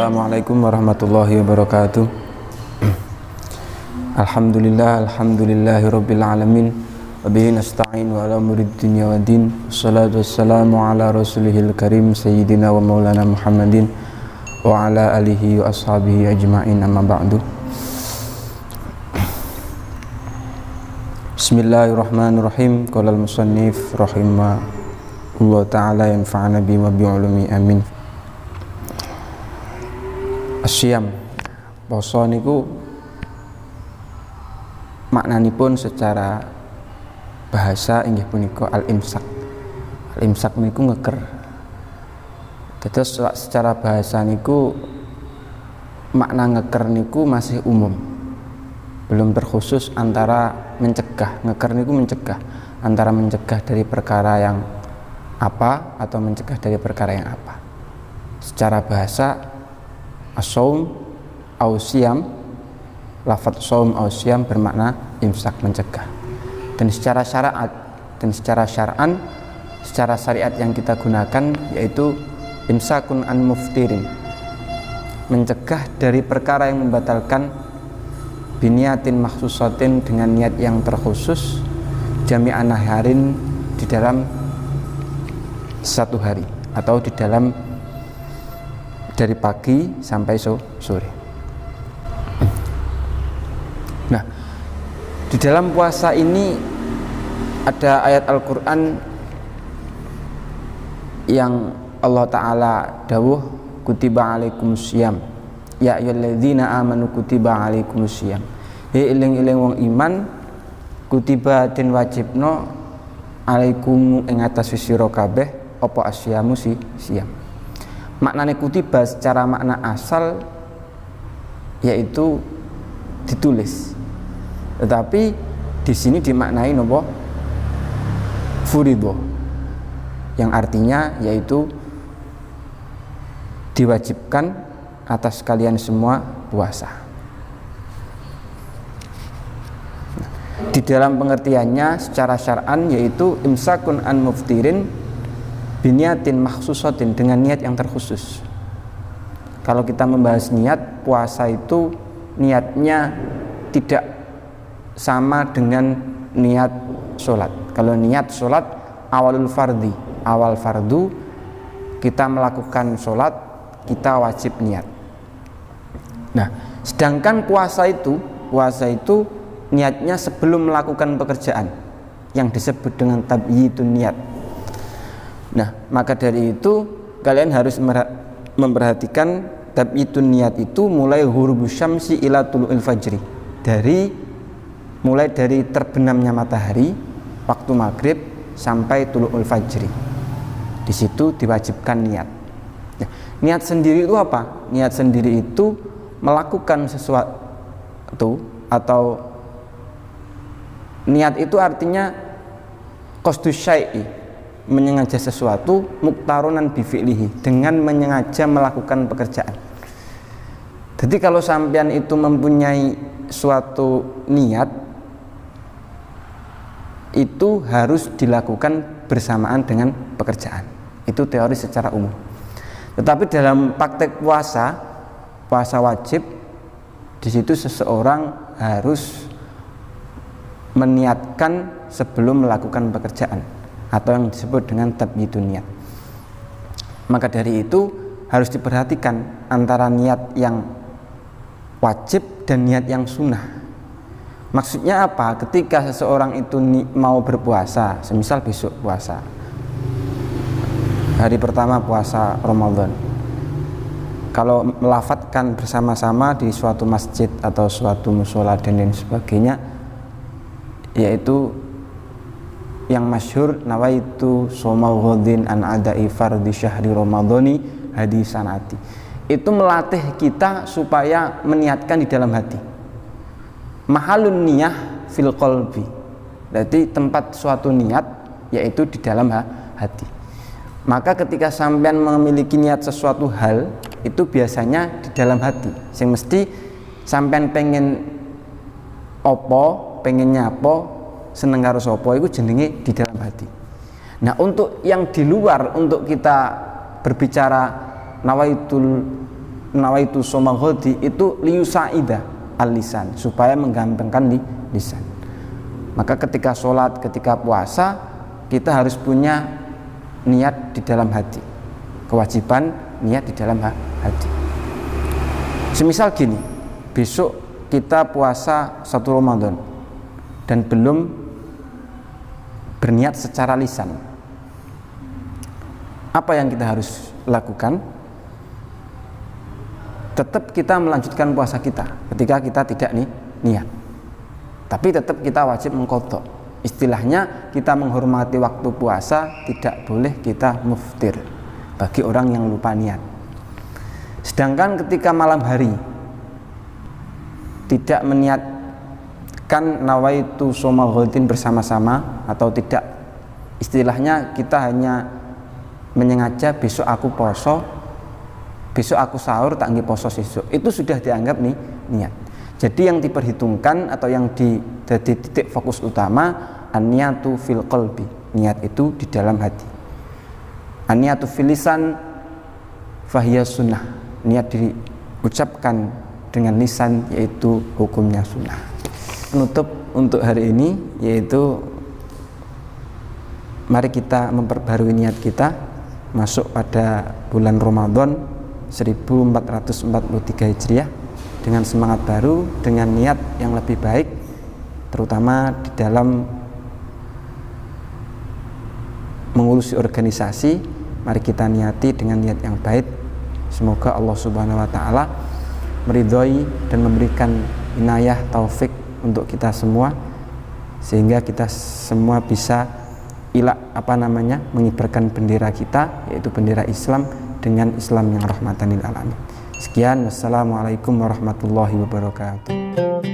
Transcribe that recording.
Assalamualaikum warahmatullahi wabarakatuh. Alhamdulillahirabbil alamin wa bihi nasta'in wa ala umuri dunya waddin. Wassalatu wassalamu ala rasulihil karim sayyidina wa maulana Muhammadin wa ala alihi wa ashabihi ajma'in, amma ba'du. Bismillahirrahmanirrahim. Qala al-musannif rahimahullah ta'ala yanfa'ana bi wa bi ulumi amin. Asyam, poso niku maknanipun secara bahasa inggih punika al-imsak. Al-imsak niku ngeker. Terus secara bahasa niku makna ngeker niku masih umum, belum terkhusus antara mencegah. Ngeker niku mencegah, antara mencegah dari perkara yang apa atau mencegah dari perkara yang apa. Secara bahasa as-saum au siyam, lafadz saum au siyam bermakna imsak, mencegah. Dan secara syariat dan secara syar'an, secara syariat yang kita gunakan yaitu imsakun an muftirin, mencegah dari perkara yang membatalkan biniatin makhsusatin, dengan niat yang terkhusus, jami'an naharin, di dalam satu hari atau di dalam dari pagi sampai sore. Nah, di dalam puasa ini ada ayat Al-Quran yang Allah Ta'ala dawuh, kutiba alaikumusiyam ya ayyuhalladzina amanu kutiba alaikumusiyam. Eling-eling wong iman, kutiba den wajibno alaikum ing atas sira kabeh apa asyamu siyam. Maknane kutiba secara makna asal yaitu ditulis, tetapi di sini dimaknai nopo furido, yang artinya yaitu diwajibkan atas kalian semua puasa. Di dalam pengertiannya secara syar'an yaitu imsakun an muftirin biniatin makhsusatin, dengan niat yang terkhusus. Kalau kita membahas niat, puasa itu niatnya tidak sama dengan niat sholat. Kalau niat sholat awalul fardi, awal fardu, kita melakukan sholat, kita wajib niat. Nah, sedangkan puasa itu niatnya sebelum melakukan pekerjaan, yang disebut dengan tabyitun niat. Nah, maka dari itu kalian harus memperhatikan tabyitun niat itu mulai ghurubus syamsi ila tulu'il fajri, mulai dari terbenamnya matahari waktu maghrib sampai tulu'ul fajri. Di situ diwajibkan niat. Nah, niat sendiri itu apa? Niat sendiri itu melakukan sesuatu, atau niat itu artinya qasdus syai'i, menyengaja sesuatu, muktaronan bifi'lihi, dengan menyengaja melakukan pekerjaan. Jadi kalau sampean itu mempunyai suatu niat, itu harus dilakukan bersamaan dengan pekerjaan. Itu teori secara umum. Tetapi dalam praktek puasa wajib, di situ seseorang harus meniatkan sebelum melakukan pekerjaan, atau yang disebut dengan tabyitun niat. Maka dari itu harus diperhatikan antara niat yang wajib dan niat yang sunnah. Maksudnya apa? Ketika seseorang itu mau berpuasa, semisal besok puasa, hari pertama puasa Ramadan, kalau melafadzkan bersama-sama di suatu masjid atau suatu mushola dan lain sebagainya, yaitu yang masyhur nawaitu shoma ghadin an adai fardhi syahri ramadhani hadisanati, itu melatih kita supaya meniatkan di dalam hati. Mahalun niyah fil qalbi, berarti tempat suatu niat yaitu di dalam hati. Maka ketika sampean memiliki niat sesuatu hal, itu biasanya di dalam hati. Sing mesti sampean pengen opo, pengennya apa, seneng karo sapa, iku jenenge di dalam hati. Nah, untuk yang di luar, untuk kita berbicara nawaitul nawaitu shoma ghadi itu liyusaida al-lisan, supaya menggampangkan lisan. Maka ketika sholat, ketika puasa, kita harus punya niat di dalam hati, kewajiban niat di dalam hati. Semisal gini, besok kita puasa 1 Ramadan dan belum berniat secara lisan, apa yang kita harus lakukan? Tetap kita melanjutkan puasa kita ketika kita tidak niat, tapi tetap kita wajib mengqadha. Istilahnya kita menghormati waktu puasa, tidak boleh kita muftir bagi orang yang lupa niat. Sedangkan ketika malam hari tidak meniatkan nawaitu shoma ghadin bersama-sama, atau tidak, istilahnya kita hanya menyengaja besok aku poso, besok aku sahur tak nggih poso sesuk, itu sudah dianggap niat. Jadi yang diperhitungkan atau yang jadi titik fokus utama, an-niyatu fil qalbi, niat itu di dalam hati. An-niyatu fil lisan fahiya sunnah, niat diucapkan dengan lisan yaitu hukumnya sunnah. Penutup untuk hari ini yaitu mari kita memperbarui niat kita masuk pada bulan Ramadan 1443 Hijriah dengan semangat baru, dengan niat yang lebih baik, terutama di dalam mengurusi organisasi. Mari kita niati dengan niat yang baik. Semoga Allah Subhanahu wa taala meridhoi dan memberikan inayah taufik untuk kita semua, sehingga kita semua bisa mengibarkan bendera kita, yaitu bendera Islam, dengan Islam yang rahmatan lil alamin. Sekian, wassalamualaikum warahmatullahi wabarakatuh.